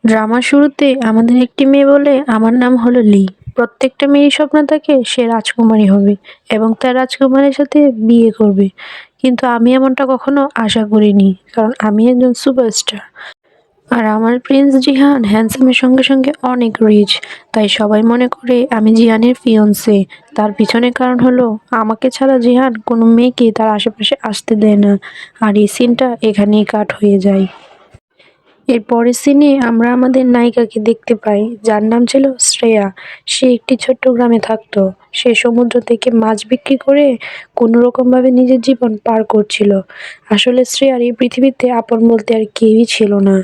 ড্রামার শুরুতে আমাদের একটি মেয়ে বলে, আমার নাম হলো লি। প্রত্যেকটা মেয়ের স্বপ্ন থাকে সে রাজকুমারী হবে এবং তার রাজকুমারের সাথে বিয়ে করবে। কিন্তু আমি এমনটা কখনো আশা করিনি, কারণ আমি একজন সুপারস্টার। আর আমার প্রিন্স জিহান হ্যান্ডসামের সঙ্গে সঙ্গে অনেক রিচ। তাই সবাই মনে করে আমি জিহানের ফিয়ন্সে। তার পিছনে কারণ হলো, আমাকে ছাড়া জিহান কোনো মেয়েকে তার আশেপাশে আসতে দেয় না। আর এই সিনটা এখানেই কাট হয়ে যায়। এর পরের সিনে আমরা আমাদের নায়িকাকে দেখতে পাই, যার নাম ছিল শ্রেয়া। সে একটি ছোট্ট গ্রামে থাকতো। সে সমুদ্র থেকে মাছ বিক্রি করে কোনো রকমভাবে নিজের জীবন পার করছিল। আসলে শ্রেয়ার এই পৃথিবীতে আপন বলতে আর কেউই ছিল না।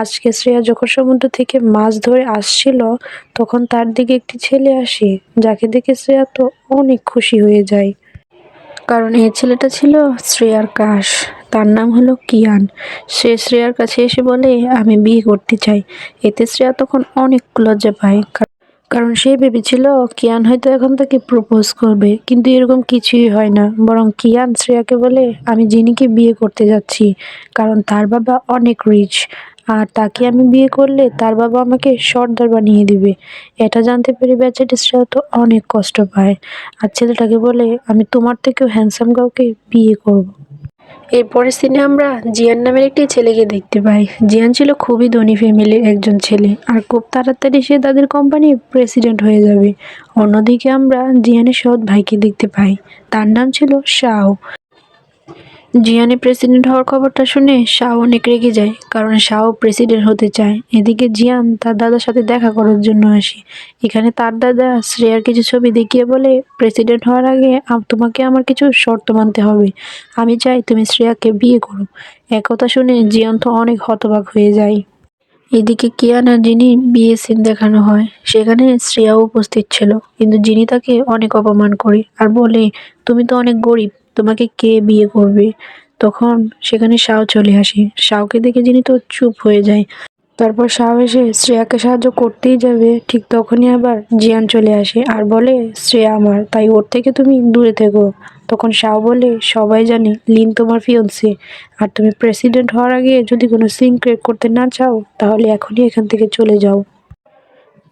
আজকে শ্রেয়া যখন সমুদ্র থেকে মাছ ধরে আসছিল, তখন তার দিকে একটি ছেলে আসে, যাকে দেখে শ্রেয়া তো অনেক খুশি হয়ে যায়। কারণ এই ছেলেটা ছিল শ্রেয়ার ক্রাশ। তার নাম হলো কিয়ান। সে শ্রেয়ার কাছে এসে বলে, আমি বিয়ে করতে চাই। এতে শ্রেয়া তখন অনেক লজ্জা পায়, কারণ সে ভেবেছিল কিয়ান হয়তো এখন তাকে প্রপোজ করবে, কিন্তু এরকম কিছুই হয় না। বরং কিয়ান শ্রেয়াকে বলে, আমি জিনিকে বিয়ে করতে যাচ্ছি, কারণ তার বাবা অনেক রিচ। আর তাকে আমি বিয়ে করলে তার বাবা আমাকে সর্দার বানিয়ে দিবে। এটা জানতে পেরে বেচারি শ্রেয়া তো অনেক কষ্ট পায়। আর ছেলেটাকে বলে, আমি তোমার থেকেও হ্যান্ডসাম কাউকে বিয়ে করব। এরপরের সিনে আমরা জিয়ান নামের একটি ছেলেকে দেখতে পাই। জিয়ান ছিল খুবই ধনী ফ্যামিলির একজন ছেলে, আর খুব তাড়াতাড়ি সে তাদের কোম্পানির প্রেসিডেন্ট হয়ে যাবে। অন্যদিকে আমরা জিয়ানের সৎ ভাইকে দেখতে পাই, তার নাম ছিল শাও। জিয়ানের প্রেসিডেন্ট হওয়ার খবরটা শুনে শাও অনেক রেগে যায়, কারণ শাও প্রেসিডেন্ট হতে চায়। এদিকে জিয়ান তার দাদার সাথে দেখা করার জন্য আসে। এখানে তার দাদা শ্রেয়ার কিছু ছবি দেখিয়ে বলে, প্রেসিডেন্ট হওয়ার আগে তোমাকে আমার কিছু শর্ত মানতে হবে। আমি চাই তুমি শ্রেয়াকে বিয়ে করো। একথা শুনে জিয়ান তো অনেক হতবাক হয়ে যায়। এদিকে কিয়ান আর জিনি বিয়ে সিন দেখানো হয়। সেখানে শ্রেয়াও উপস্থিত ছিল, কিন্তু জিনি তাকে অনেক অপমান করে আর বলে, তুমি তো অনেক গরিব, তোমাকে কে বিয়ে করবে। তখন সেখানে শাও চলে আসে। শাওকে দেখে জিনি তো চুপ হয়ে যায়। তারপর শাও এসে শ্রেয়াকে সাহায্য করতেই যাবে, ঠিক তখনই আবার জিয়ান চলে আসে আর বলে, শ্রেয়া আমার, তাই ওর থেকে তুমি দূরে থেকো। তখন শাও বলে, সবাই জানে লিন তোমার ফিয়ন্সে, আর তুমি প্রেসিডেন্ট হওয়ার আগে যদি কোনো সিন ক্রিয়েট করতে না চাও, তাহলে এখনই এখান থেকে চলে যাও।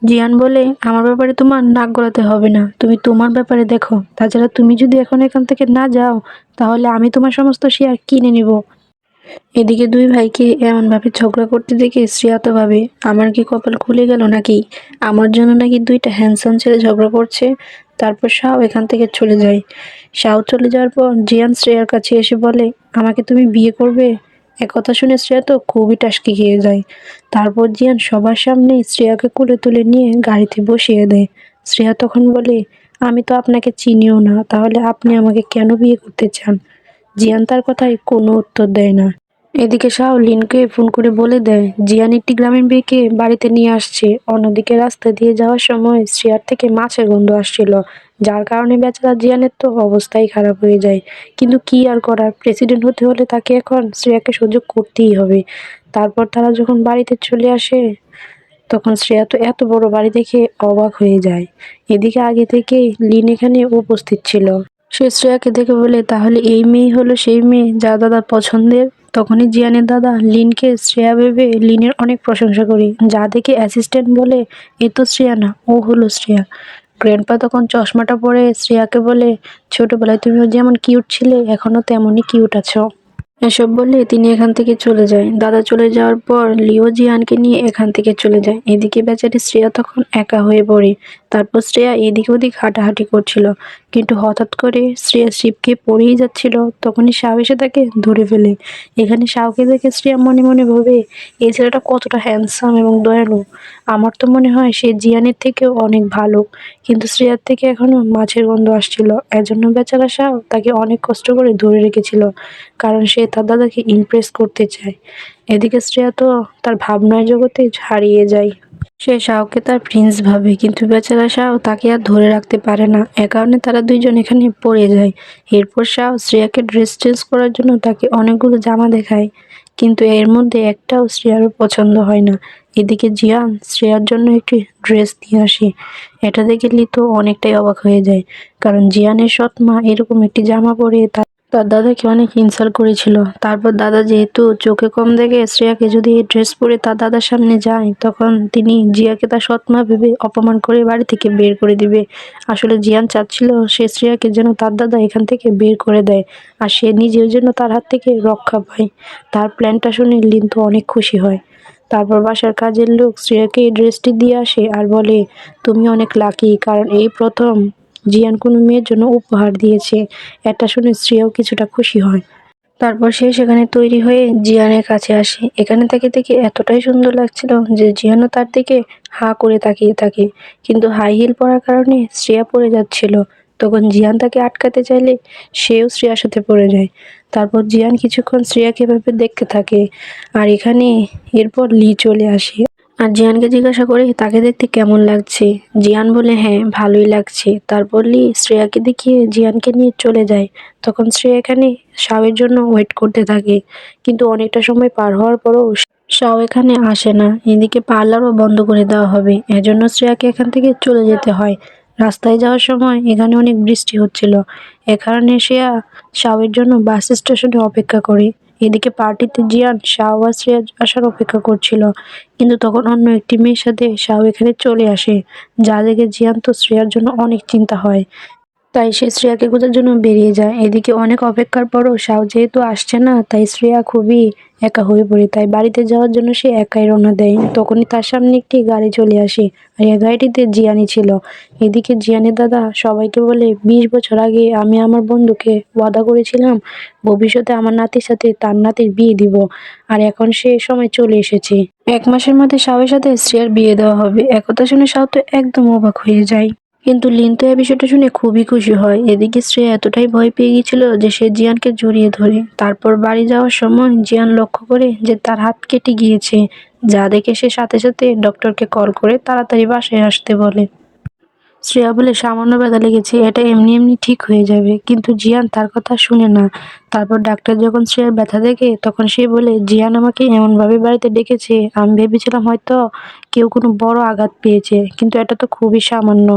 জিয়ান বলে, আমার ব্যাপারে তোমার নাক গলাতে হবে না, তুমি তোমার ব্যাপারে দেখো। তাছাড়া তুমি যদি এখন এখান থেকে না যাও, তাহলে আমি তোমার সমস্ত শেয়ার কিনে নিব। এদিকে দুই ভাইকে এমনভাবে ঝগড়া করতে দেখে শ্রেয়া তো ভাবে, আমার কি কপাল খুলে গেল নাকি, আমার জন্য নাকি দুইটা হ্যান্ডসাম ছেলে ঝগড়া করছে। তারপর শাও এখান থেকে চলে যায়। শাও চলে যাওয়ার পর জিয়ান শ্রেয়ার কাছে এসে বলে, আমাকে তুমি বিয়ে করবে। একথা শুনে শ্রেয়া তো খুবই টাসকি খেয়ে যায়। তারপর জিয়ান সবার সামনে শ্রেয়াকে কোলে তুলে নিয়ে গাড়িতে বসিয়ে দেয়। শ্রেয়া তখন বলে, আমি তো আপনাকে চিনিও না, তাহলে আপনি আমাকে কেন বিয়ে করতে চান। জিয়ান তার কথায় কোনো উত্তর দেয় না। এদিকে শাও লিনকে ফোন করে বলে দেয়, জিয়ান একটি গ্রামের মেয়েকে বাড়িতে নিয়ে আসছে। অন্যদিকে রাস্তা দিয়ে যাওয়ার সময় শ্রেয়ার থেকে মাছের গন্ধ আসছিল, যার কারণে বেচারা জিয়ানের তো অবস্থাই খারাপ হয়ে যায়। কিন্তু কি আর করার, প্রেসিডেন্ট হতে হলে তাকে এখন শ্রেয়াকে সহ্য করতেই হবে। তারপর তারা যখন বাড়িতে চলে আসে, তখন শ্রেয়া তো এত বড় বাড়ি দেখে অবাক হয়ে যায়। এদিকে আগে থেকে লিন এখানে উপস্থিত ছিল। সে শ্রেয়াকে দেখে বলে, তাহলে এই মেয়ে হলো সেই মেয়ে যা দাদার পছন্দের। তখনই জিয়ানের দাদা লিনকে শ্রেয়া ভেবে লিনের অনেক প্রশংসা করে, যা দেখে অ্যাসিস্ট্যান্ট বলে, এ তো শ্রেয়া না, ও হলো শ্রেয়া। গ্র্যান্ডপা তখন চশমাটা পরে শ্রেয়াকে বলে, ছোটবেলায় তুমিও যেমন কিউট ছিলে, এখনো তেমনই কিউট আছো। এসব বলে তিনি এখান থেকে চলে যায়। দাদা চলে যাওয়ার পর লিও জিয়ানকে নিয়ে এখান থেকে চলে যায়। এদিকে বেচারি শ্রেয়া তখন একা হয়ে পড়ে। তারপর শ্রেয়া এদিক ওদিক হাঁটাহাঁটি করছিল, কিন্তু হঠাৎ করে শ্রেয়া শিবকে পড়েই যাচ্ছিল। তখনই শাও এসে তাকে ধরে ফেলে। এখানে শাওকে দেখে শ্রেয়া মনে মনে ভাবে, এই ছেলেটা কতটা হ্যান্ডসাম এবং দয়ালু। আমার তো মনে হয় সে জিয়ানের থেকেও অনেক ভালো। কিন্তু শ্রেয়ার থেকে এখনো মাছের গন্ধ আসছিল। এজন্য বেচারা শাও তাকে অনেক কষ্ট করে ধরে রেখেছিল, কারণ সে তার দাদাকে ইমপ্রেস করতে চায়। এদিকে শ্রেয়া তো তার ভাবনার জগতে হারিয়ে যায়। সে শাওকে তার প্রিন্স ভাবে, কিন্তু বেচারা শাও তাকে আর ধরে রাখতে পারে না। এ কারণে তারা দুইজন এখানে পড়ে যায়। এরপর শাও শ্রেয়াকে ড্রেস চেঞ্জ করার জন্য তাকে অনেকগুলো জামা দেখায়, কিন্তু এর মধ্যে একটাও শ্রেয়ার পছন্দ হয় না। এদিকে জিয়ান শ্রেয়ার জন্য একটি ড্রেস নিয়ে আসে। এটা দেখে লিতো অনেকটাই অবাক হয়ে যায়, কারণ জিয়ানের সৎ মা এরকম একটি জামা পরে তার দাদাকে অনেক ইনসাল্ট করেছিল। তারপর দাদা যেহেতু চোখে কম দেখে শ্রেয়াকে যদি এই ড্রেস পরে তার দাদার সামনে যায়, তখন তিনি জিয়াকে তার সৎ মা ভেবে অপমান করে বাড়ি থেকে বের করে দিবে। আসলে জিয়ান চাচ্ছিল সে শ্রেয়াকে যেন তার দাদা এখান থেকে বের করে দেয়, আর সে নিজের জন্য তার হাত থেকে রক্ষা পায়। তার প্ল্যানটা শুনে লিন্তু অনেক খুশি হয়। তারপর বাসার কাজের লোক শ্রেয়াকে এই ড্রেসটি দিয়ে আসে আর বলে, তুমি অনেক লাকি, কারণ এই প্রথম জিয়ান কোনো মেয়ের জন্য উপহার দিয়েছে। এটা শুনে শ্রেয়াও কিছুটা খুশি হয়। তারপর সে সেখানে তৈরি হয়ে জিয়ানের কাছে আসে। এখানে থেকে দেখে এতটাই সুন্দর লাগছিল যে জিয়ানও তার দিকে হাঁ করে তাকিয়ে থাকে। কিন্তু হাই হিল পরার কারণে শ্রেয়া পড়ে যাচ্ছিল। তখন জিয়ান তাকে আটকাতে চাইলে সেও শ্রেয়ার সাথে পড়ে যায়। তারপর জিয়ান কিছুক্ষণ শ্রেয়াকে এভাবে দেখতে থাকে। আর এখানে এরপর লি চলে আসে আর জিয়ানকে জিজ্ঞাসা করে তাকে দেখতে কেমন লাগছে। জিয়ান বলে, হ্যাঁ ভালোই লাগছে। তারপর লি শ্রেয়াকে দেখিয়ে জিয়ানকে নিয়ে চলে যায়। তখন শ্রেয়া এখানে শাওয়ের জন্য ওয়েট করতে থাকে, কিন্তু অনেকটা সময় পার হওয়ার পরও শাও এখানে আসে না। এদিকে পার্লারও বন্ধ করে দেওয়া হবে, এজন্য শ্রেয়াকে এখান থেকে চলে যেতে হয়। রাস্তায় যাওয়ার সময় এখানে অনেক বৃষ্টি হচ্ছিল, এ কারণে শ্রেয়া শাওয়ের জন্য বাস স্টেশনে অপেক্ষা করে। এদিকে পার্টিতে জিয়ান শাও আর শ্রেয়া আসার অপেক্ষা করছিল, কিন্তু তখন অন্য একটি মেয়ের সাথে শাও এখানে চলে আসে, যা দেখে জিয়ান তো শ্রেয়ার জন্য অনেক চিন্তা হয়। তাই সে শ্রেয়াকে খোঁজার জন্য বেরিয়ে যায়। এদিকে অনেক অপেক্ষার পরও শাও যেহেতু আসছে না, তাই শ্রেয়া খুবই একা হয়ে পড়ে। তাই বাড়িতে যাওয়ার জন্য সে একাই রওনা দেয়। তখনই তার সামনে একটি গাড়ি চলে আসে, আর এই গাড়িটিতে জিয়ানি ছিল। এদিকে জিয়ানের দাদা সবাইকে বলে, 20 বছর আগে আমি আমার বন্ধুকে ওয়াদা করেছিলাম ভবিষ্যতে আমার নাতির সাথে তার নাতির বিয়ে দিব, আর এখন সে সময় চলে এসেছে। 1 মাসের মধ্যে শাওয়ের সাথে শ্রেয়ার বিয়ে দেওয়া হবে। একথা শুনে শাও তো একদম অবাক হয়ে যায়, কিন্তু লিন্তু এই বিষয়টা শুনে খুবই খুশি হয়। এদিকে শ্রেয়া এতটাই ভয় পেয়ে গিয়েছিল যে সে জিয়ানকে জড়িয়ে ধরে। তারপর বাড়ি যাওয়ার সময় জিয়ান লক্ষ্য করে যে তার হাত কেটে গিয়েছে, যা দেখে সে সাথে সাথে ডক্টরকে কল করে তাড়াতাড়ি বাসায় আসতে বলে। শ্রেয়া বলে, সামান্য ব্যথা লেগেছে, এটা এমনি এমনি ঠিক হয়ে যাবে। কিন্তু জিয়ান তার কথা শুনে না। তারপর ডাক্তার যখন শ্রেয়ার ব্যথা দেখে, তখন সে বলে, জিয়ান আমাকে এমনভাবে বাড়িতে ডেকেছে, আমি ভেবেছিলাম হয়তো কেউ কোনো বড় আঘাত পেয়েছে, কিন্তু এটা তো খুবই সামান্য,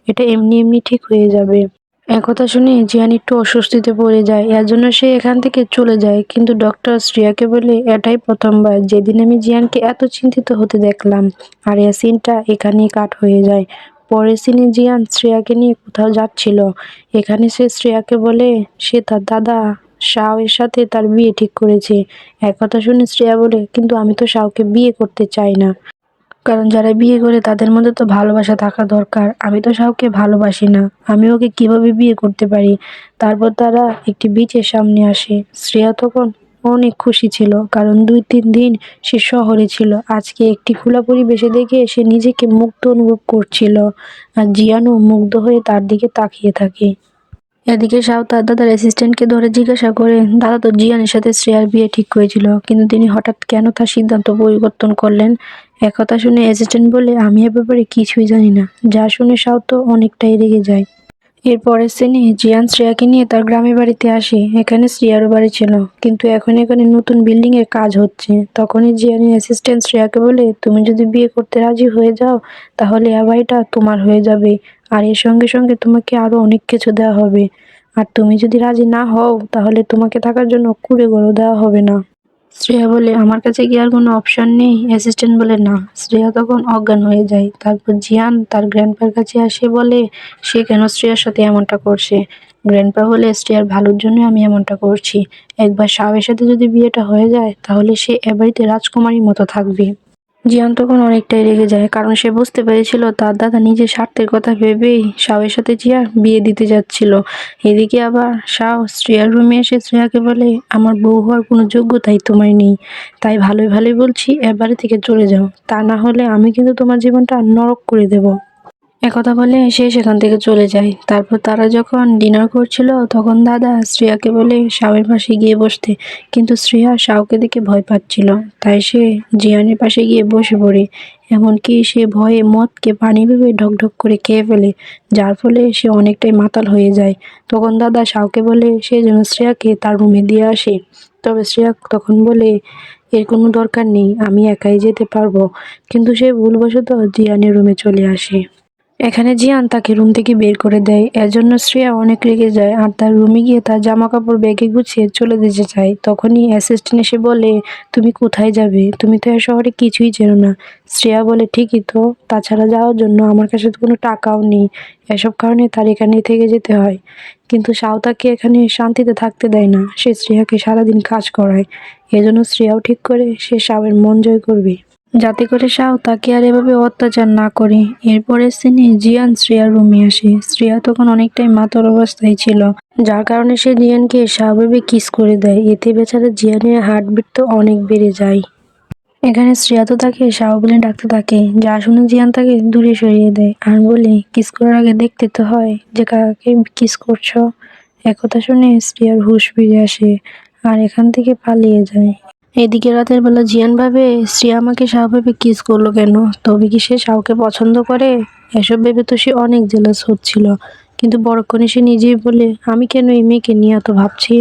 এটা এমনি এমনি ঠিক হয়ে যাবে। একথা শুনে জিয়ান একটু অস্বস্তিতে পড়ে যায়, এর জন্য সে এখান থেকে চলে যায়। কিন্তু ডক্টর শ্রেয়াকে বলে, এটাই প্রথমবার যেদিন আমি জিয়ানকে এত চিন্তিত হতে দেখলাম। আর এই সিনটা এখানেই কাট হয়ে যায়। পরের সিনে জিয়ান শ্রেয়াকে নিয়ে কোথাও যাচ্ছিল। এখানে সে শ্রেয়াকে বলে সে তার দাদা শাও এর সাথে তার বিয়ে ঠিক করেছে। একথা শুনে শ্রেয়া বলে, কিন্তু আমি তো শাওকে বিয়ে করতে চাই না, কারণ যারা বিয়ে করে তাদের মধ্যে তো ভালোবাসা থাকা দরকার। আমি তো শাওকে ভালোবাসি না, আমি ওকে কিভাবে বিয়ে করতে পারি। তারপর তারা একটি বিচের সামনে আসে। শ্রেয়া তখন অনেক খুশি ছিল, কারণ 2-3 দিন সে শহরে ছিল। আজকে একটি খোলা পরিবেশে দেখে সে নিজেকে মুক্ত অনুভব করছিল, আর জিয়ানও মুগ্ধ হয়ে তার দিকে তাকিয়ে থাকে। এদিকে শাও তার দাদার অ্যাসিস্ট্যান্টকে ধরে জিজ্ঞাসা করে, দাদা তো জিয়ানের সাথে শ্রেয়ার বিয়ে ঠিক করেছিল, কিন্তু তিনি হঠাৎ কেন তার সিদ্ধান্ত পরিবর্তন করলেন? একথা শুনে অ্যাসিস্ট্যান্ট বলে, আমি এ ব্যাপারে কিছুই জানি না। যা শুনে শাও তো অনেকটাই রেগে যায়। এর পরের সিনে জিয়ান শ্রেয়াকে নিয়ে তার গ্রামের বাড়িতে আসে। এখানে শ্রেয়ারও বাড়ি ছিল, কিন্তু এখন এখানে নতুন বিল্ডিং এর কাজ হচ্ছে। তখনই জিয়ানের অ্যাসিস্ট্যান্ট শ্রেয়াকে বলে, তুমি যদি বিয়ে করতে রাজি হয়ে যাও, তাহলে এই বাড়িটা তোমার হয়ে যাবে, আর এর সঙ্গে সঙ্গে তোমাকে আরো অনেক কিছু দেওয়া হবে। আর তুমি যদি রাজি না হও, তাহলে তোমাকে থাকার জন্য কুঁড়ে ঘরও দেওয়া হবে না। শ্রেয়া বলে, আমার কাছে কি আর কোনো অপশন নেই? অ্যাসিস্ট্যান্ট বলে, না। শ্রেয়া তখন অজ্ঞান হয়ে যায়। তারপর জিয়ান তার গ্র্যান্ডপার কাছে আসে, বলে সে কেন শ্রেয়ার সাথে এমনটা করছে। গ্র্যান্ডপা বলে, শ্রেয়ার ভালোর জন্য আমি এমনটা করছি। একবার শাওয়ের সাথে যদি বিয়েটা হয়ে যায়, তাহলে সে এ বাড়িতে রাজকুমারীর মতো থাকবে। জিয়ান তখন অনেকটাই রেগে যায়, কারণ সে বুঝতে পেরেছিল তার দাদা নিজের স্বার্থের কথা ভেবেই শাওয়ের সাথে জিয়ার বিয়ে দিতে যাচ্ছিল। এদিকে আবার শাও শ্রেয়ার রুমে এসে শ্রেয়াকে বলে, আমার বউ হওয়ার কোনো যোগ্যতাই তোমার নেই, তাই ভালোই ভালোই বলছি এ বাড়ি থেকে চলে যাও, তা না হলে আমি কিন্তু তোমার জীবনটা নরক করে দেব। একথা বলে সে সেখান থেকে চলে যায়। তারপর তারা যখন ডিনার করছিল, তখন দাদা শ্রেয়াকে বলে শাওয়ের পাশে গিয়ে বসতে, কিন্তু শ্রেয়া শাওকে দেখে ভয় পাচ্ছিল, তাই সে জিয়ানের পাশে গিয়ে বসে পড়ে। এমনকি সে ভয়ে মদকে পানি ভেবে ঢকঢক করে খেয়ে ফেলে, যার ফলে সে অনেকটাই মাতাল হয়ে যায়। তখন দাদা শাওকে বলে সে যেন শ্রেয়াকে তার রুমে দিয়ে আসে। তবে শ্রেয়া তখন বলে, এর কোনো দরকার নেই, আমি একাই যেতে পারবো। কিন্তু সে ভুলবশত জিয়ানের রুমে চলে আসে। এখানে জিয়ান তাকে রুম থেকে বের করে দেয়। এর জন্য শ্রেয়া অনেক রেগে যায় আর তার রুমে গিয়ে তার জামা কাপড় ব্যাগে গুছিয়ে চলে যেতে চায়। তখনই অ্যাসিস্ট্যান্ট এসে বলে, তুমি কোথায় যাবে? তুমি তো এ শহরে কিছুই চেনো না। শ্রেয়া বলে, ঠিকই তো, তাছাড়া যাওয়ার জন্য আমার কাছে তো কোনো টাকাও নেই। এসব কারণে তার এখানেই থেকে যেতে হয়। কিন্তু সাও তাকে এখানে শান্তিতে থাকতে দেয় না। সে শ্রেয়াকে সারাদিন কাজ করায়। এজন্য শ্রেয়াও ঠিক করে সে সাওয়ের মন জয় করবে, যাতে করে সাও তাকে আর এভাবে অত্যাচার না করে। এরপরের সিনে জিয়ান শ্রেয়ার রুমে আসে। শ্রেয়া তখন অনেকটাই মাতাল অবস্থায় ছিল, যার কারণে সে জিয়ানকে সাও ভেবে কিস করে দেয়। এতে বেচারা জিয়ানের হার্টবিট তো অনেক বেড়ে যায়। এখানে শ্রেয়া তো তাকে সাও বলে ডাকতে থাকে, যা শুনে জিয়ান তাকে দূরে সরিয়ে দেয় আর বলে, কিস করার আগে দেখতে তো হয় যে কাকে কিস করছো। একথা শুনে শ্রেয়ার হুঁশ ফিরে আসে আর এখান থেকে পালিয়ে যায়। এদিকে রাতের বেলা জিয়ান ভাবে, শ্রেয়া আমাকে সাও ভেবে কিস করলো কেন? তবে কি সে সাওকে পছন্দ করে? এসব ভেবে তো সে অনেক জেলাস হচ্ছিল। কিন্তু পরক্ষণে সে নিজেই বলে, আমি কেন এই মেয়েকে নিয়ে এত ভাবছি।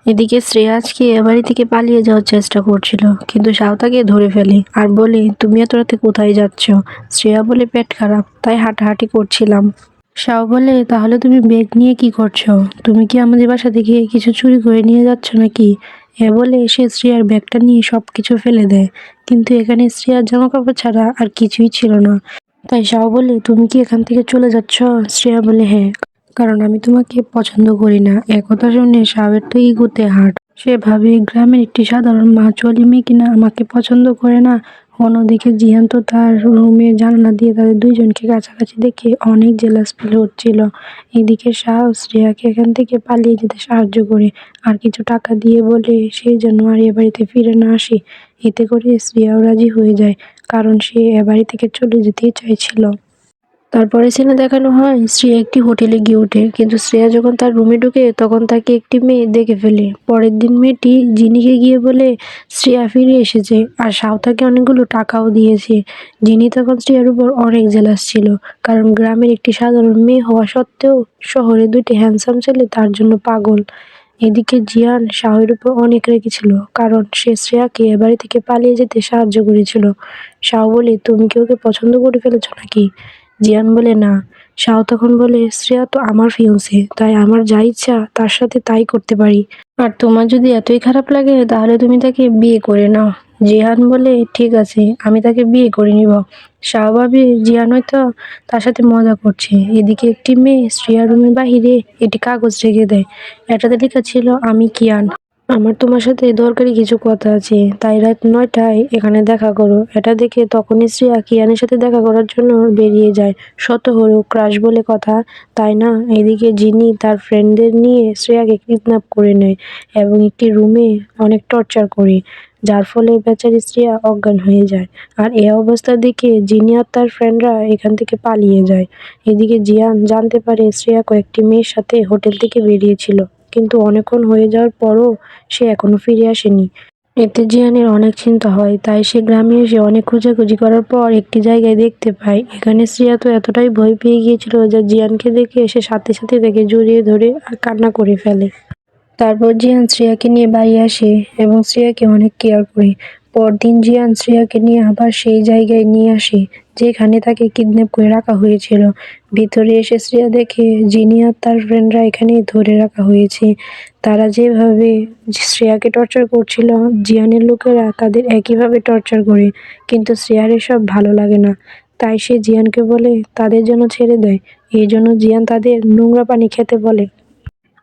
এদিকে শ্রেয়া আজকে এ বাড়ি থেকে পালিয়ে যাওয়ার চেষ্টা করছিল, কিন্তু সাও তাকে ধরে ফেলে আর বলে, তুমি এত রাতে কোথায় যাচ্ছ? শ্রেয়া বলে, পেট খারাপ, তাই হাঁটাহাঁটি করছিলাম। সাও বলে, তাহলে তুমি ব্যাগ নিয়ে কি করছো? তুমি কি আমাদের বাসা থেকে কিছু চুরি করে নিয়ে যাচ্ছ নাকি? এ বলে সে শ্রেয়ার ব্যাগটা নিয়ে সবকিছু ফেলে দেয়। কিন্তু এখানে শ্রেয়ার জামা কাপড় ছাড়া আর কিছুই ছিল না। তাই সাও বলে, তুমি কি এখান থেকে চলে যাচ্ছ? শ্রেয়া বলে, হ্যাঁ, কারণ আমি তোমাকে পছন্দ করি না। একথা শুনে সাওয়ের তো ইগোতে হার্ট। সে ভাবে, গ্রামের একটি সাধারণ মাছওয়ালি মেয়ে কিনা আমাকে পছন্দ করে না। অন্যদিকে জিহান তো তার রুমের জানালা দিয়ে তাদের দুইজনকে কাছাকাছি দেখে অনেক জেলাস ফিল হচ্ছিল। এদিকে সাও শ্রেয়াকে এখান থেকে পালিয়ে যেতে সাহায্য করে আর কিছু টাকা দিয়ে বলে সে যেন আর এ বাড়িতে ফিরে না আসে। এতে করে শ্রেয়াও রাজি হয়ে যায়, কারণ সে এ বাড়ি থেকে চলে যেতেই চাইছিল। তারপরে সিনে দেখানো হয় শ্রেয়া একটি হোটেলে গিয়ে ওঠে, কিন্তু শ্রেয়া যখন তার রুমে ঢুকে তখন তাকে একটি মেয়ে দেখে ফেলে। পরের দিন মেয়েটি জিনিকে গিয়ে বলে শ্রেয়া ফিরে এসেছে আর সাও তাকে অনেকগুলো টাকাও দিয়েছে। জিনি তখন শ্রেয়ার উপর অনেক জেলাস ছিল, কারণ গ্রামের একটি সাধারণ মেয়ে হওয়া সত্ত্বেও শহরে দুটি হ্যান্ডসাম ছেলে তার জন্য পাগল। এদিকে জিয়ান শাওয়ের উপর অনেক রেগেছিল, কারণ সে শ্রেয়াকে এ বাড়ি থেকে পালিয়ে যেতে সাহায্য করেছিল। শাও বলে, তুমি কি ওকে পছন্দ করে ফেলেছো নাকি? জিয়ান বলে, না। শাও তখন বলে, শ্রেয়া তো আমার ফিয়ন্সে, তাই আমার যা ইচ্ছা তার সাথে তাই করতে পারি। আর তোমার যদি এতই খারাপ লাগে তাহলে তুমি তাকে বিয়ে করে নাও। জিহান বলে, ঠিক আছে, আমি তাকে বিয়ে করে নিব। শাও ভাবে জিয়ান হয়তো তার সাথে মজা করছে। এদিকে একটি মেয়ে শ্রেয়ার রুমের বাহিরে একটি কাগজ রেখে দেয়। এটাতে লেখা ছিল, আমি কিয়ান, আমার তোমার সাথে দরকারি কিছু কথা আছে, তাই রাত ৯টায় এখানে দেখা করো। এটা দেখে তখনই শ্রেয়া কিয়ানের সাথে দেখা করার জন্য বেরিয়ে যায়। শত হলেও ক্রাশ বলে কথা, তাই না? এদিকে জিনি তার ফ্রেন্ডদের নিয়ে শ্রেয়াকে কিডন্যাপ করে নেয় এবং একটি রুমে অনেক টর্চার করে, যার ফলে বেচারি শ্রেয়া অজ্ঞান হয়ে যায়। আর এ অবস্থা দেখে জিনি আর তার ফ্রেন্ডরা এখান থেকে পালিয়ে যায়। এদিকে জিয়ান জানতে পারে শ্রেয়া কয়েকটি মেয়ের সাথে হোটেল থেকে বেরিয়েছিল, কিন্তু অনেকক্ষণ হয়ে যাওয়ার পরও সে এখনো ফিরে আসেনি। এতে জিয়ানের অনেক চিন্তা হয়, তাই সে গ্রামে এসে অনেক খোঁজাখুঁজি করার পর একটি জায়গায় দেখতে পায়। এখানে শ্রেয়া তো এতটাই ভয় পেয়ে গিয়েছিল যে জিয়ানকে দেখে সে সাথে সাথে তাকে জড়িয়ে ধরে আর কান্না করে ফেলে। তারপর জিয়ান শ্রেয়াকে নিয়ে বাড়ি আসে এবং শ্রেয়াকে অনেক কেয়ার করে। পরদিন জিয়ান শ্রেয়াকে নিয়ে আবার সেই জায়গায় নিয়ে আসে যেখানে তাকে কিডন্যাপ করে রাখা হয়েছিল। ভিতরে এসে শ্রেয়া দেখে জিনি আর তার ফ্রেন্ডরা এখানে ধরে রাখা হয়েছে। তারা যেভাবে শ্রেয়াকে টর্চার করছিল, জিয়ানের লোকেরা তাদের একইভাবে টর্চার করে। কিন্তু শ্রেয়ার এসব ভালো লাগে না, তাই সে জিয়ানকে বলে তাদের জন্য ছেড়ে দেয়। এই জন্য জিয়ান তাদের নোংরা পানি খেতে বলে।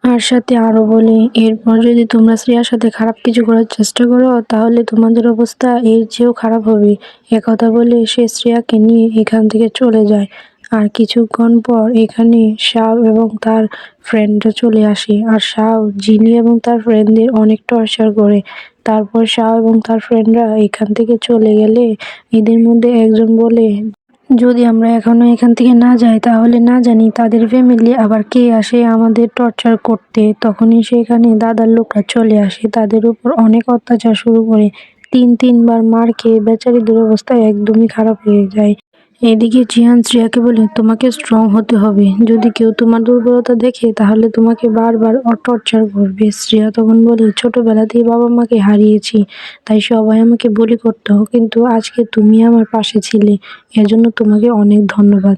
আর সাথে আরো বলে, এরপর যদি তোমরা শ্রেয়ার সাথে খারাপ কিছু করার চেষ্টা করো তাহলে তোমাদের অবস্থা এর চেয়েও খারাপ হবে। একথা বলে সে শ্রেয়াকে নিয়ে এখান থেকে চলে যায়। আর কিছুক্ষণ পর এখানে শাও এবং তার ফ্রেন্ডরা চলে আসে আর শাও জিনি এবং তার ফ্রেন্ডদের অনেক টর্চার করে। তারপর শাও এবং তার ফ্রেন্ডরা এখান থেকে চলে গেলে এদের মধ্যে একজন বলে, যদি আমরা এখনো এখান থেকে না যাই তাহলে না জানি তাদের ফ্যামিলি আবার কে আসে আমাদের টর্চার করতে। তখনই সেখানে দাদার লোকরা চলে আসে, তাদের উপর অনেক অত্যাচার শুরু করে। তিনবার মার খেয়ে বেচারিদের অবস্থা একদমই খারাপ হয়ে যায়। এদিকে জিহান শ্রেয়াকে বলে, তোমাকে স্ট্রং হতে হবে, যদি কেউ তোমার দুর্বলতা দেখে তাহলে তোমাকে বারবার টর্চার করবে। শ্রেয়া তখন বলে, ছোটবেলাতেই বাবা মাকে হারিয়েছি, তাই সবাই আমাকে বলি করতো, কিন্তু আজকে তুমি আমার পাশে ছিলে, এজন্য তোমাকে অনেক ধন্যবাদ।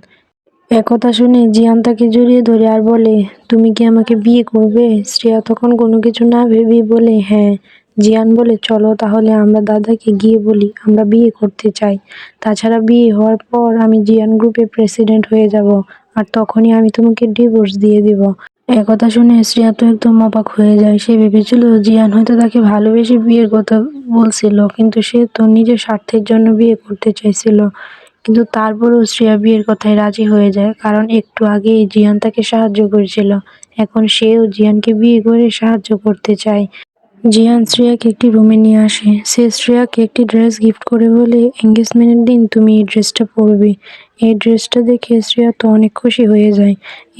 একথা শুনে জিয়ান তাকে জড়িয়ে ধরে আর বলে, তুমি কি আমাকে বিয়ে করবে? শ্রেয়া তখন কোনো কিছু না ভেবেই বলে, হ্যাঁ। জিয়ান বলে, চলো তাহলে আমরা দাদাকে গিয়ে বলি আমরা বিয়ে করতে চাই। তাছাড়া বিয়ে হওয়ার পর আমি জিয়ান গ্রুপের প্রেসিডেন্ট হয়ে যাব, আর তখনই আমি তোমাকে ডিভোর্স দিয়ে দিব। একথা শুনে শ্রেয়া তো একদম অবাক হয়ে যায়। সে ভেবেছিল জিয়ান হয়তো তাকে ভালোবেসে বিয়ের কথা বলছিল, কিন্তু সে তো নিজের স্বার্থের জন্য বিয়ে করতে চাইছিল। কিন্তু তারপরেও শ্রেয়া বিয়ের কথায় রাজি হয়ে যায়, কারণ একটু আগেই জিয়ান তাকে সাহায্য করেছিল। এখন সেও জিয়ানকে বিয়ে করে সাহায্য করতে চায়। জিয়ান শ্রেয়াকে একটি রুমে নিয়ে আসে। সে শ্রেয়াকে একটি ড্রেস গিফট করে বলে, এঙ্গেজমেন্টের দিন তুমি এই ড্রেসটা পরবে। এই ড্রেসটা দেখে শ্রেয়া তো অনেক খুশি হয়ে যায়।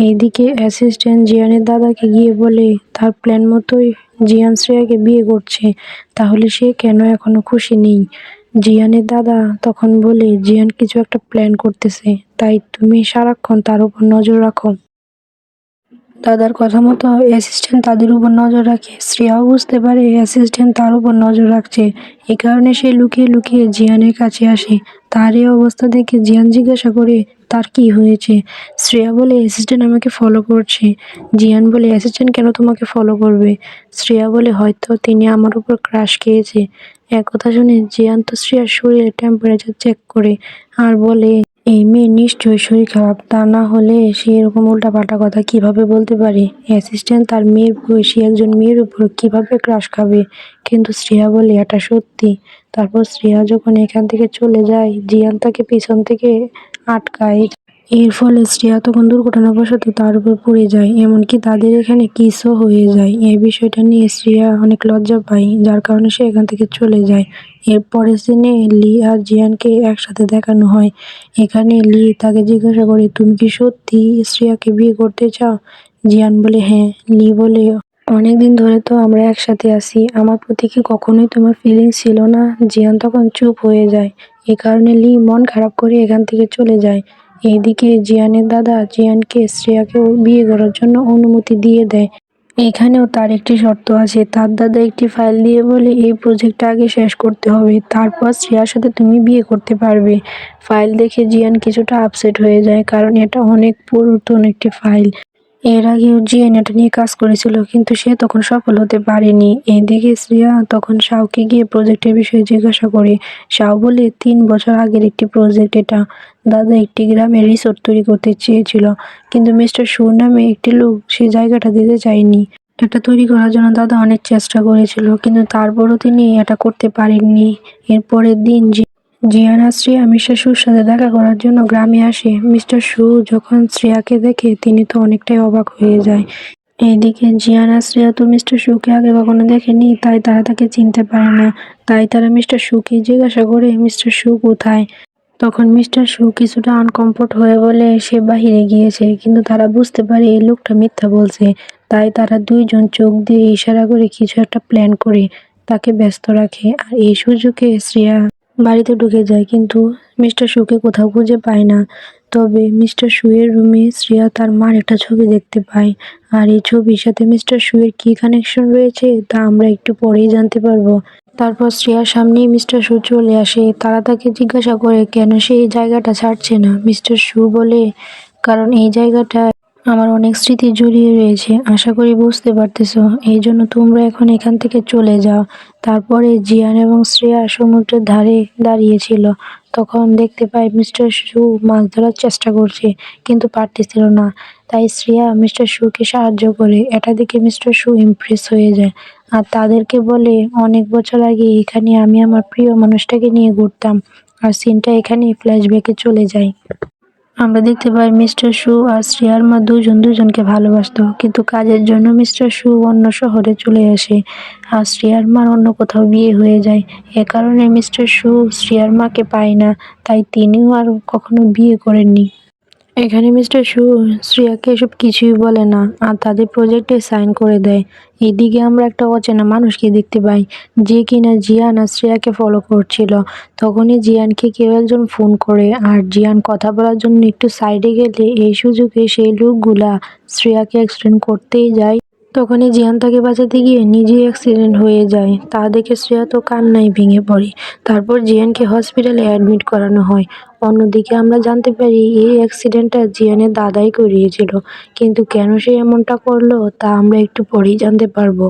এইদিকে অ্যাসিস্ট্যান্ট জিয়ানের দাদাকে গিয়ে বলে, তার প্ল্যান মতোই জিয়ান শ্রেয়াকে বিয়ে করছে, তাহলে সে কেন এখনো খুশি নেই? জিয়ানের দাদা তখন বলে, জিয়ান কিছু একটা প্ল্যান করতেছে, তাই তুমি সারাক্ষণ তার উপর নজর রাখো। দাদার কথা মতো অ্যাসিস্ট্যান্ট তাদের উপর নজর রাখে। শ্রেয়াও বুঝতে পারে অ্যাসিস্ট্যান্ট তার উপর নজর রাখছে। এই কারণে সে লুকিয়ে লুকিয়ে জিয়ানের কাছে আসে। তার এই অবস্থা দেখে জিয়ান জিজ্ঞাসা করে, তার কি হয়েছে? শ্রেয়া বলে, অ্যাসিস্ট্যান্ট আমাকে ফলো করছে। জিয়ান বলে, অ্যাসিস্ট্যান্ট কেন তোমাকে ফলো করবে? শ্রেয়া বলে, হয়তো তিনি আমার উপর ক্রাশ খেয়েছে। একথা শুনে জিয়ান তো শ্রেয়ার শরীরের টেম্পারেচার চেক করে আর বলে, এই মেয়ের নিশ্চয়ই শরীর খারাপ, তা না হলে সে এরকম উল্টাপাল্টা কথা কিভাবে বলতে পারে? অ্যাসিস্ট্যান্ট তার মেয়ের বয়সী একজন মেয়ের উপর কিভাবে ক্রাশ খাবে? কিন্তু শ্রেয়া বলে, এটা সত্যি। তারপর শ্রেয়া যখন এখান থেকে চলে যায়, জিয়ান তাকে পিছন থেকে আটকায়। এর ফলে শ্রেয়া তখন দুর্ঘটনাবশত তার উপর পড়ে যায়, এমনকি তাদের এখানে কিসও হয়ে যায়। এই বিষয়টা নিয়ে শ্রেয়া অনেক লজ্জা পায়, যার কারণে সে এখান থেকে চলে যায়। এর পরের সিনে লি আর জিয়ানকে একসাথে দেখানো হয়। এখানে লি তাকে জিজ্ঞাসা করে, তুমি কি সত্যি শ্রেয়াকে বিয়ে করতে চাও? জিয়ান বলে, হ্যাঁ। লি বলে, অনেকদিন ধরে তো আমরা একসাথে আছি, আমার প্রতি কি কখনোই তোমার ফিলিংস ছিল না? জিয়ান তখন চুপ হয়ে যায়। এ কারণে লি মন খারাপ করে এখান থেকে চলে যায়। এইদিকে জিয়ানের দাদা জিয়ানকে শ্রেয়াকে বিয়ে করার জন্য অনুমতি দিয়ে দেয়। এখানেও তার একটি শর্ত আছে। তার দাদা একটি ফাইল দিয়ে বলে, এই প্রজেক্টটা আগে শেষ করতে হবে, তারপর শ্রেয়ার সাথে তুমি বিয়ে করতে পারবে। ফাইল দেখে জিয়ান কিছুটা আপসেট হয়ে যায়, কারণ এটা অনেক পুরাতন একটি ফাইল। এর আগেও জিয়ান এটা নিয়ে কাজ করেছিল, কিন্তু সে তখন সফল হতে পারেনি। এইদিকে শ্রেয়া তখন শাওকে গিয়ে প্রজেক্টের বিষয়ে জিজ্ঞাসা করে। শাও বলে, 3 বছর আগের একটি প্রজেক্ট এটা। দাদা একটি গ্রামে রিসোর্ট তৈরি করতে চেয়েছিল, কিন্তু মিস্টার শু নামে একটি লোক সে জায়গাটা দিতে চায়নি। এটা তৈরি করার জন্য দাদা অনেক চেষ্টা করেছিল, কিন্তু তারপরও তিনি এটা করতে পারেননি। এর পরের দিন জিয়ান আর শ্রেয়া মিস্টার শুর সাথে দেখা করার জন্য গ্রামে আসে। মিস্টার শু যখন শ্রেয়াকে দেখে তিনি তো অনেকটাই অবাক হয়ে যায়। এইদিকে জিয়ান আর শ্রেয়া তো মিস্টার শুকে আগে কখনো দেখেনি, তাই তারা তাকে চিনতে পারে না। তাই তারা মিস্টার শুকে জিজ্ঞাসা করে, মিস্টার শু কোথায়? তখন মিস্টার শু কিছুটা আনকমফোর্ট হয়ে বলে সে বাহিরে গিয়েছে, কিন্তু তারা বুঝতে পারে এই লোকটা মিথ্যা বলছে। তাই তারা দুইজন চোখ দিয়ে ইশারা করে কিছু একটা প্ল্যান করে তাকে ব্যস্ত রাখে। আর এই সুযোগে শ্রেয়া বাড়িতে ঢুকে যায়, কিন্তু মিস্টার শুকে কোথাও খুঁজে পায় না। তবে মিস্টার শুয়ের রুমে শ্রেয়া তার মার একটা ছবি দেখতে পায়। আর এই ছবির সাথে মিস্টার শুয়ের কি কানেকশন রয়েছে তা আমরা একটু পরেই জানতে পারবো। তারপর শ্রেয়ার সামনেই মিস্টার শু চলে আসে। তারা তাকে জিজ্ঞাসা করে কেন সে এই জায়গাটা ছাড়ছে না। মিস্টার শু বলে, কারণ এই জায়গাটা আমার অনেক স্মৃতি জড়িয়ে রয়েছে, আশা করি বুঝতে পারতেছো। এই জন্য তোমরা এখন এখান থেকে চলে যাও। তারপরে জিয়ান এবং শ্রেয়া সমুদ্রের ধারে দাঁড়িয়েছিল। তখন দেখতে পায় মিস্টার শু মাছ ধরার চেষ্টা করছে, কিন্তু পারতেছিল না। তাই শ্রেয়া মিস্টার শুকে সাহায্য করে। এটা দেখে মিস্টার শু ইমপ্রেস হয়ে যায় আর তাদেরকে বলে, অনেক বছর আগে এখানে আমি আমার প্রিয় মানুষটাকে নিয়ে ঘুরতাম। আর সিনটা এখানে ফ্ল্যাশব্যাকে চলে যায়। আমরা দেখতে পাই মিস্টার শু আর শ্রেয়ার মা দুজন দুজনকে ভালোবাসতো, কিন্তু কাজের জন্য মিস্টার শু অন্য শহরে চলে আসে আর শ্রেয়ার মার অন্য কোথাও বিয়ে হয়ে যায়। এ কারণে মিস্টার শু শ্রেয়ার মাকে পায় না, তাই তিনিও আর কখনো বিয়ে করেননি। এখানে মিস্টার শু শ্রেয়াকে এসব কিছুই বলে না আর তাদের প্রজেক্টে সাইন করে দেয়। এদিকে আমরা একটা অচেনা মানুষকে দেখতে পাই, যে কিনা জিয়ান আর শ্রেয়াকে ফলো করছিল। তখনই জিয়ানকে কেউ একজন ফোন করে আর জিয়ান কথা বলার জন্য একটু সাইডে গেলে এই সুযোগে সেই লোকগুলা শ্রেয়াকে অ্যাক্সিডেন্ট করতেই যায়। তখনই জিয়ান তাকে বাঁচাতে গিয়ে নিজেই অ্যাক্সিডেন্ট হয়ে যায়। তা দেখে শ্রেয়া তো কান্নায় ভেঙে পড়ে। তারপর জিয়ানকে হসপিটালে অ্যাডমিট করানো হয়। অন্যদিকে আমরা জানতে পারি এই অ্যাক্সিডেন্টটা জিয়ানের দাদাই করিয়েছিল, কিন্তু কেন সে এমনটা করলো তা আমরা একটু পরেই জানতে পারবো।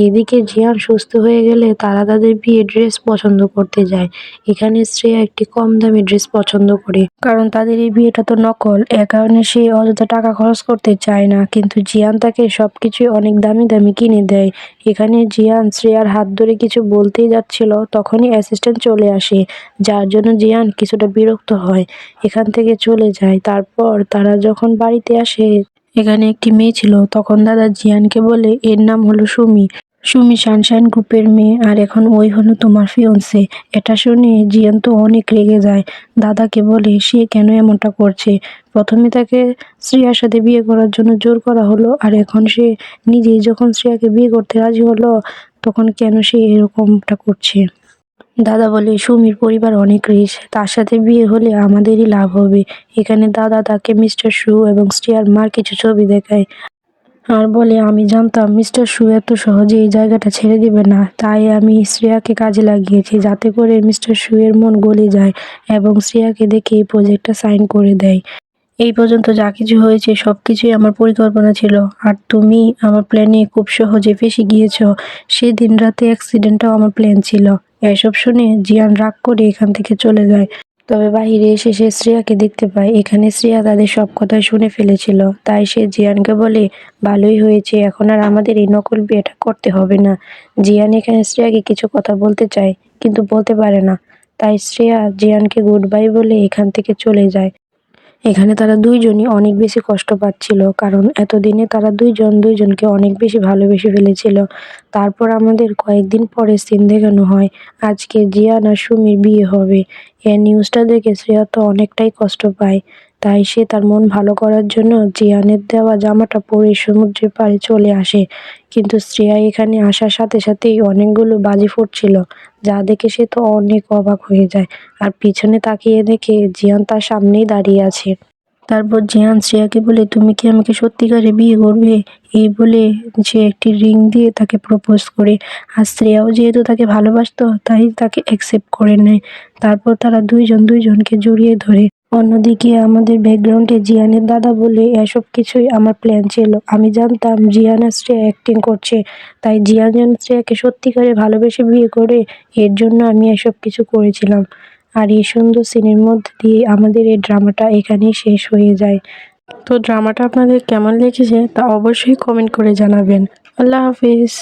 এদিকে জিয়ান সুস্থ হয়ে গেলে তারা তাদের বিয়ের ড্রেস পছন্দ করতে যায়। এখানে শ্রেয়া একটি কম দামি ড্রেস পছন্দ করে, কারণ তাদের এই বিয়েটা তো নকল, এ কারণে সে অযথা টাকা খরচ করতে চায় না, কিন্তু জিয়ান তাকে সবকিছুই অনেক দামি দামি কিনে দেয়। এখানে জিয়ান শ্রেয়ার হাত ধরে কিছু বলতেই যাচ্ছিল, তখনই অ্যাসিস্ট্যান্ট চলে আসে, যার জন্য জিয়ান কিছুটা বিরক্ত হয়, এখান থেকে চলে যায়। তারপর তারা যখন বাড়িতে আসে, এখানে একটি মেয়ে ছিল, তখন দাদা জিয়ানকে বলে এর নাম হলো সুমি। সুমি সানশাইন গ্রুপের মেয়ে, আর এখন ওই হলো তোমার ফিয়ন্সে। এটা শুনে জিয়ান তো অনেক রেগে যায়, দাদাকে বলে সে কেন এমনটা করছে। প্রথমে তাকে শ্রেয়ার সাথে বিয়ে করার জন্য জোর করা হলো, আর এখন সে নিজেই যখন শ্রেয়াকে বিয়ে করতে রাজি হলো, তখন কেন সে এরকমটা করছে। দাদা বলে সুমির পরিবার অনেক রিচ, তার সাথে বিয়ে হলে আমাদেরই লাভ হবে। এখানে দাদা তাকে মিস্টার সু এবং শ্রেয়ার মার কিছু ছবি দেখায়, আর বলে আমি জানতাম মিস্টার সু এত সহজে এই জায়গাটা ছেড়ে দিবে না, তাই আমি শ্রেয়াকে কাজে লাগিয়েছি, যাতে করে মিস্টার সু এর মন গলে যায় এবং শ্রেয়াকে দেখে এই প্রজেক্টটা সাইন করে দেয়। এই পর্যন্ত যা কিছু হয়েছে সবকিছুই আমার পরিকল্পনা ছিল, আর তুমি আমার প্ল্যানে খুব সহজে ফেঁসে গিয়েছো। সেদিন রাতে অ্যাক্সিডেন্টটাও আমার প্ল্যান ছিল। এসব শুনে জিয়ান রাগ করে এখান থেকে চলে যায়। তবে বাইরে এসে সে শ্রেয়াকে দেখতে পায়, এখানে শ্রেয়া তাদের সব কথাই শুনে ফেলেছিল, তাই সে জিয়ানকে বলে ভালোই হয়েছে, এখন আর আমাদের এই নকল বিয়েটা করতে হবে না। জিয়ান এখানে শ্রেয়াকে কিছু কথা বলতে চায়, কিন্তু বলতে পারে না, তাই শ্রেয়া জিয়ানকে গুড বাই বলে এখান থেকে চলে যায়। এখানে তারা দুইজনই অনেক বেশি কষ্ট পাচ্ছিল, কারণ এতদিনে তারা দুইজন দুইজনকে অনেক বেশি ভালোবেসে ফেলেছিল। তারপর আমাদের কয়েকদিন পরে সিন দেখানো হয়, আজকে জিয়ান আর সুমির বিয়ে হবে। এই নিউজটা দেখে শ্রেয়া তো অনেকটাই কষ্ট পায়, তাই সে তার মন ভালো করার জন্য জিয়ানের দেওয়া জামাটা পরে সমুদ্রের পাড়ে চলে আসে। কিন্তু শ্রেয়া এখানে আসার সাথে সাথেই অনেকগুলো বাজি ফুটছিল, যা দেখে সে তো অনেক অবাক হয়ে যায়, আর পিছনে তাকিয়ে দেখে জিয়ান তার সামনেই দাঁড়িয়ে আছে। তারপর জিয়ান শ্রেয়াকে বলে তুমি কি আমাকে সত্যিকারে বিয়ে করবে, এই বলে সে একটি রিং দিয়ে তাকে প্রপোজ করে। আর শ্রেয়াও যেহেতু তাকে ভালোবাসতো, তাই তাকে অ্যাকসেপ্ট করে নেয়। তারপর তারা দুইজন দুইজনকে জড়িয়ে ধরে। অন্যদিকে আমাদের ব্যাকগ্রাউন্ডে জিয়ানের দাদা বলে এসব কিছুই আমার প্ল্যান ছিল, আমি জানতাম জিয়ান আর শ্রেয়া অ্যাক্টিং করছে, তাই জিয়ান যেন শ্রেয়াকে সত্যিকারে ভালোবেসে বিয়ে করে, এর জন্য আমি এসব কিছু করেছিলাম। আর এই সুন্দর সিনের মধ্যে দিয়ে আমাদের এই ড্রামাটা এখানেই শেষ হয়ে যায়। তো ড্রামাটা আপনাদের কেমন লেগেছে তা অবশ্যই কমেন্ট করে জানাবেন। আল্লাহ হাফিজ।